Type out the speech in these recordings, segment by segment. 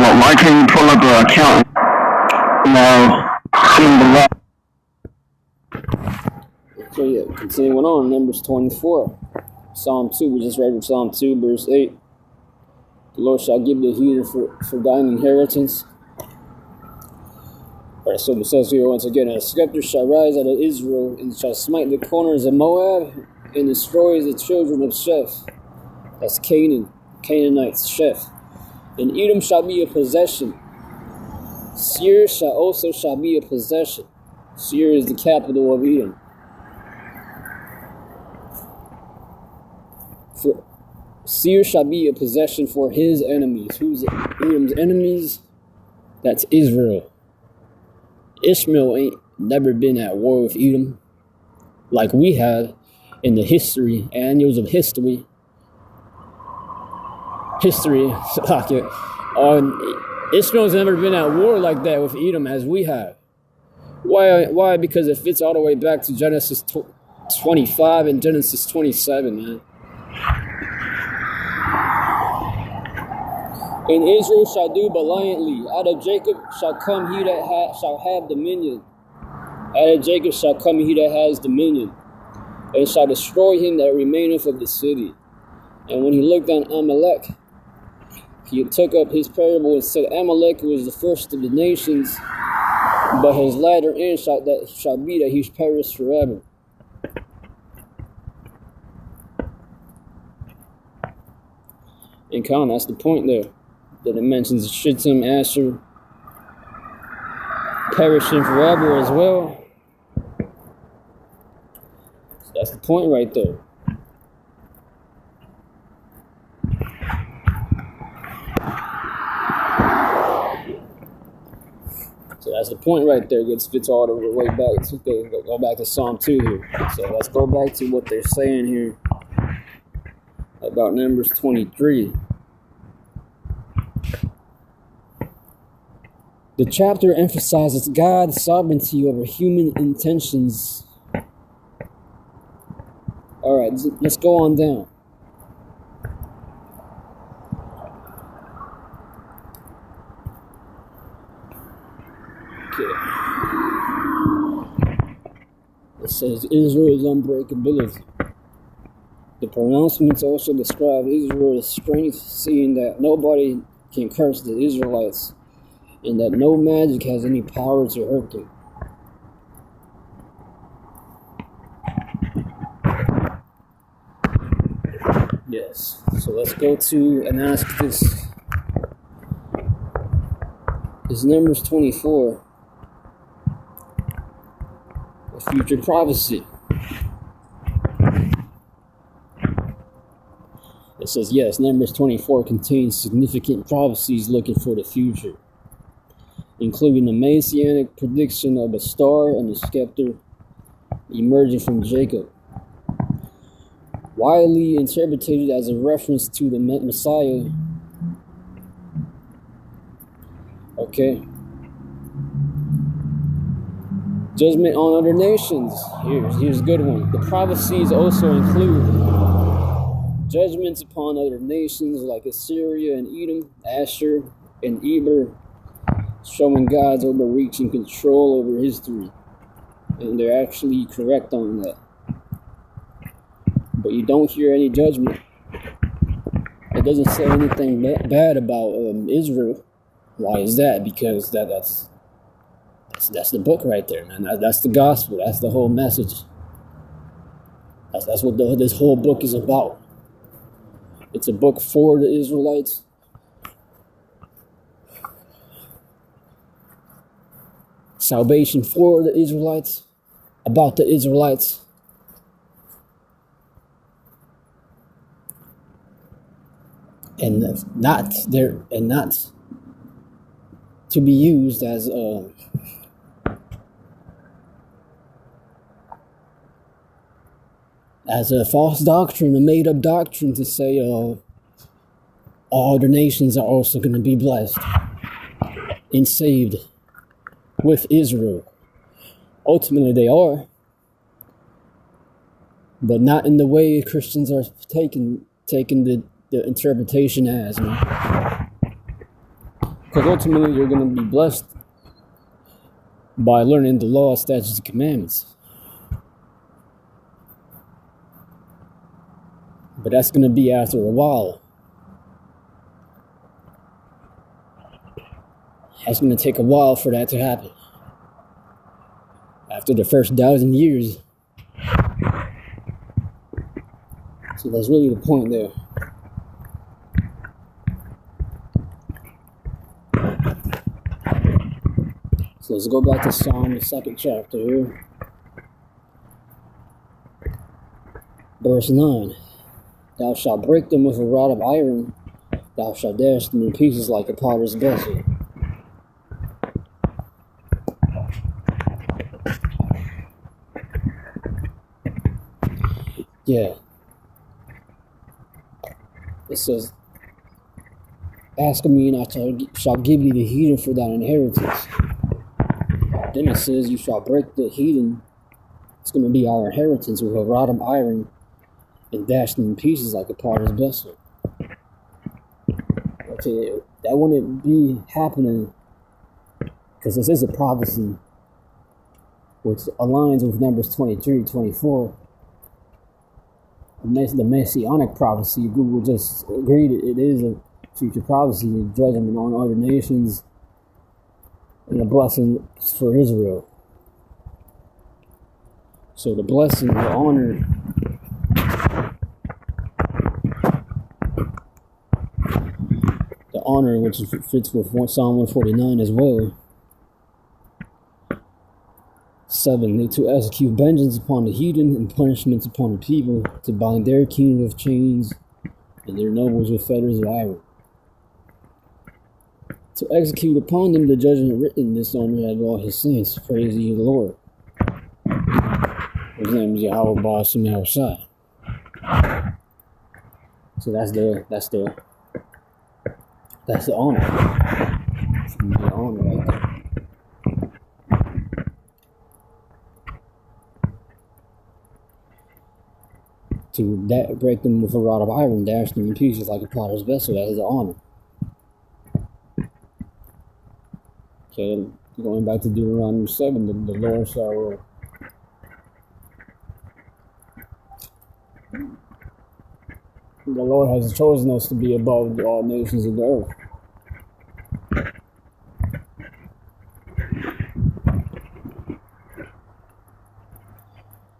Well, why can't you pull up an account now? So yeah, continuing on, Numbers 24. Psalm 2, we just read Psalm 2, verse 8. The Lord shall give the heathen for thine inheritance. Alright, so it says here once again, a scepter shall rise out of Israel, and shall smite the corners of Moab, and destroys the children of Sheph. That's Canaan, Canaanites, Sheph. And Edom shall be a possession. Seir shall be a possession. Seir is the capital of Edom. Seir shall be a possession for his enemies. Who's Edom's enemies? That's Israel. Ishmael ain't never been at war with Edom like we have in the annals of history. Ishmael's never been at war like that with Edom as we have. Why? Because it fits all the way back to Genesis 25 and Genesis 27, man. And Israel shall do valiantly. Out of Jacob shall come he that shall have dominion. Out of Jacob shall come he that has dominion, and shall destroy him that remaineth of the city. And when he looked on Amalek, he took up his parable and said, Amalek was the first of the nations, but his latter end shall be that he perish forever. And come, that's the point there. That it mentions Shittim, Asher, perishing forever as well. So that's the point right there. So that's the point right there. It fits all the way back to go back to Psalm 2 here. So let's go back to what they're saying here about Numbers 23. The chapter emphasizes God's sovereignty over human intentions. Alright, let's go on down. Okay. It says Israel's unbreakability. The pronouncements also describe Israel's strength, seeing that nobody can curse the Israelites, and that no magic has any power to hurt them. Yes, so let's go to and ask this. Is Numbers 24 a future prophecy? It says yes, Numbers 24 contains significant prophecies looking for the future, including the messianic prediction of a star and a scepter emerging from Jacob, widely interpreted as a reference to the Messiah. Okay. Judgment on other nations. Here's a good one. The prophecies also include judgments upon other nations like Assyria and Edom, Asher and Eber, showing God's overreaching control over history. And they're actually correct on that. But you don't hear any judgment. It doesn't say anything bad about Israel. Why is that? Because that's the book right there, man. That's the gospel. That's the whole message. That's what this whole book is about. It's a book for the Israelites. Salvation for the Israelites, about the Israelites. And not to be used as a false doctrine, a made-up doctrine to say all other nations are also going to be blessed and saved with Israel. Ultimately, they are, but not in the way Christians are taking the interpretation as, man. Because ultimately you're going to be blessed by learning the law, statutes, and commandments. But that's going to be after a while. It's going to take a while for that to happen. After the first 1,000 years. So that's really the point there. So let's go back to Psalm, the 2nd chapter here. Verse 9. Thou shalt break them with a rod of iron. Thou shalt dash them in pieces like a potter's vessel. Yeah. It says, ask of me and I shall give thee the heathen for thine inheritance. Then it says you shall break the heathen. It's going to be our inheritance with a rod of iron and dash them in pieces like a potter's vessel. Okay, that wouldn't be happening because this is a prophecy which aligns with Numbers 23, 24. The Messianic prophecy. Google just agreed it is a future prophecy, a judgment on other nations and a blessing for Israel. So the blessing, the honor which fits with Psalm 149 as well. 7. To execute vengeance upon the heathen and punishments upon the people, to bind their king with chains and their nobles with fetters of iron. To execute upon them the judgment written, this honor had all his saints. Praise ye the Lord. His name is yahawashi. So that's the honor. It's gonna be the honor right there. To break them with a rod of iron, dash them in pieces like a potter's vessel. That is the honor. Okay, going back to Deuteronomy 7, the Lord shall the Lord has chosen us to be above all nations of the earth.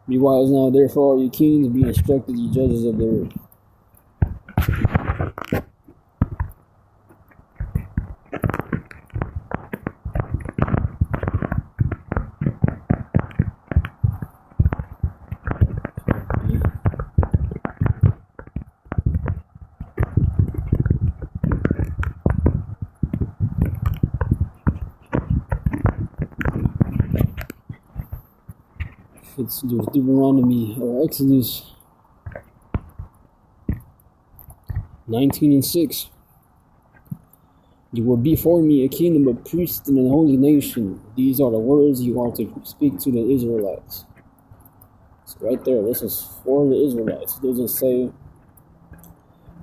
Be wise now, therefore, ye kings, be instructed, ye judges of the earth. It's Deuteronomy or Exodus 19:6. You will be for me a kingdom of priests and a holy nation. These are the words you are to speak to the Israelites. So right there, this is for the Israelites. It doesn't say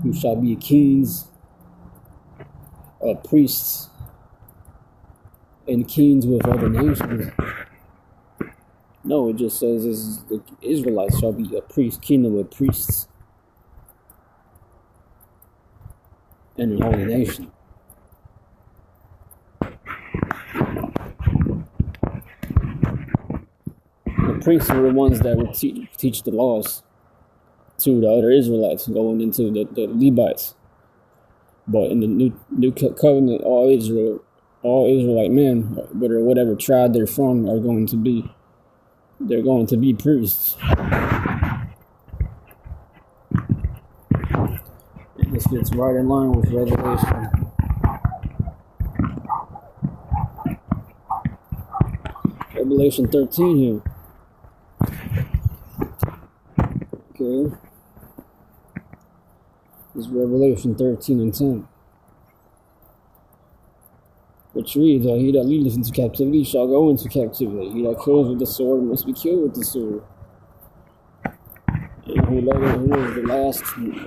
you shall be kings, priests, and kings with other nations. No, it just says the Israelites shall be a kingdom of priests and a holy nation. The priests were the ones that would teach the laws to the other Israelites, going into the Levites. But in the new covenant, all Israelite men, whatever tribe they're from, they're going to be priests. And this gets right in line with Revelation. Revelation 13 here. Okay. This is Revelation 13:10. Which reads, he that leadeth into captivity shall go into captivity. He that kills with the sword must be killed with the sword. And who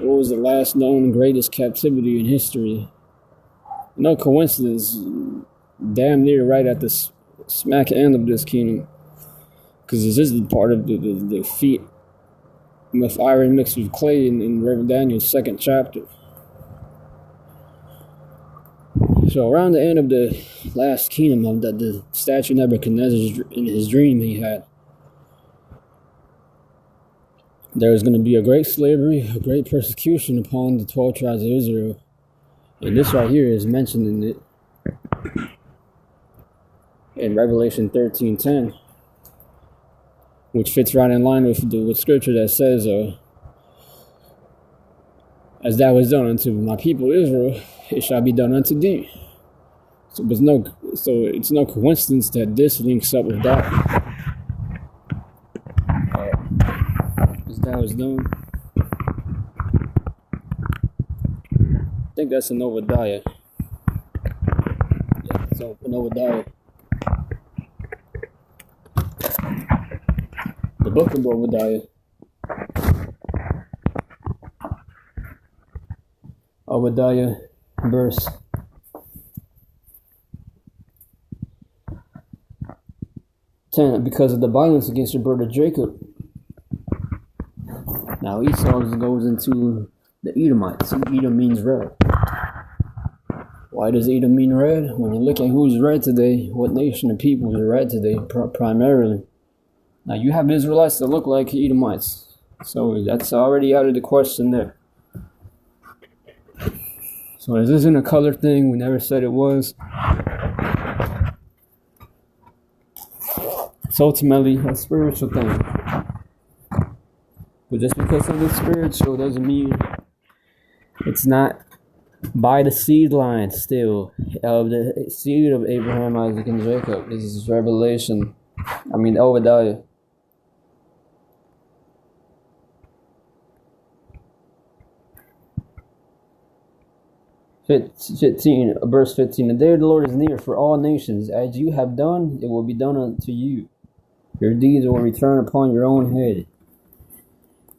was the last known greatest captivity in history? No coincidence, damn near right at the smack end of this kingdom. Because this is part of the feat with iron mixed with clay in Reverend Daniel's 2nd chapter. So around the end of the last kingdom of the statue Nebuchadnezzar in his dream he had, there was going to be a great slavery, a great persecution upon the 12 tribes of Israel. And this right here is mentioned in it in Revelation 13:10, which fits right in line with scripture that says, as that was done unto my people Israel, it shall be done unto thee. So it's no coincidence that this links up with that. As that was done. I think that's in Obadiah. Yeah, so in Obadiah. The book of Obadiah. Obadiah, verse 10. Because of the violence against your brother Jacob. Now Esau goes into the Edomites. Edom means red. Why does Edom mean red? When you look at who's red today, what nation of people is red today, primarily. Now you have Israelites that look like Edomites. So that's already out of the question there. So this isn't a color thing. We never said it was. It's ultimately a spiritual thing. But just because something's spiritual doesn't mean it's not by the seed line still of the seed of Abraham, Isaac, and Jacob. This is Revelation. Obadiah. Verse 15. The day of the Lord is near for all nations. As you have done, it will be done unto you. Your deeds will return upon your own head.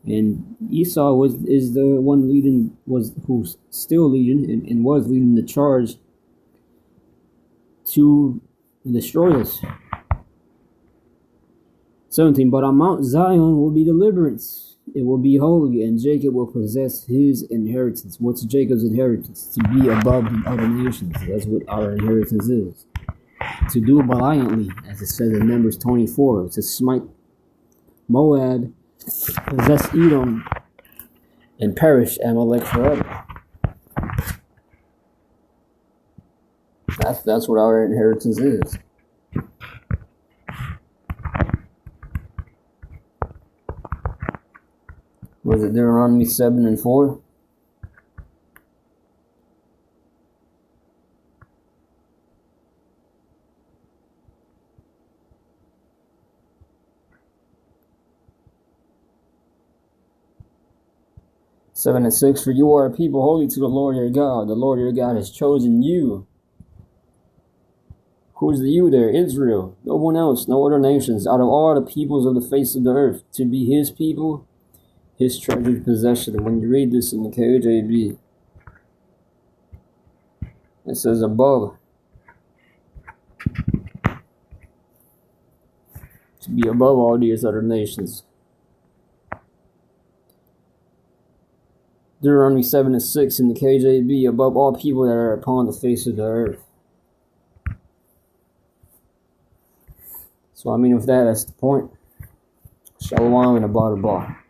And Esau is the one who's still leading and was leading the charge to destroy us. 17. But on Mount Zion will be deliverance. It will be holy, and Jacob will possess his inheritance. What's Jacob's inheritance? To be above the other nations. That's what our inheritance is. To do valiantly, as it says in Numbers 24. To smite Moab, possess Edom, and perish Amalek forever. That's what our inheritance is. Was it Deuteronomy 7:4? Seven and 6. For you are a people holy to the Lord your God. The Lord your God has chosen you. Who's the you there? Israel. No one else, no other nations, out of all the peoples of the face of the earth, to be his people, his treasured possession. And when you read this in the KJV, it says above. To be above all these other nations. Deuteronomy 7 and 6 in the KJV, above all people that are upon the face of the earth. So with that, that's the point. Shalom and a bar.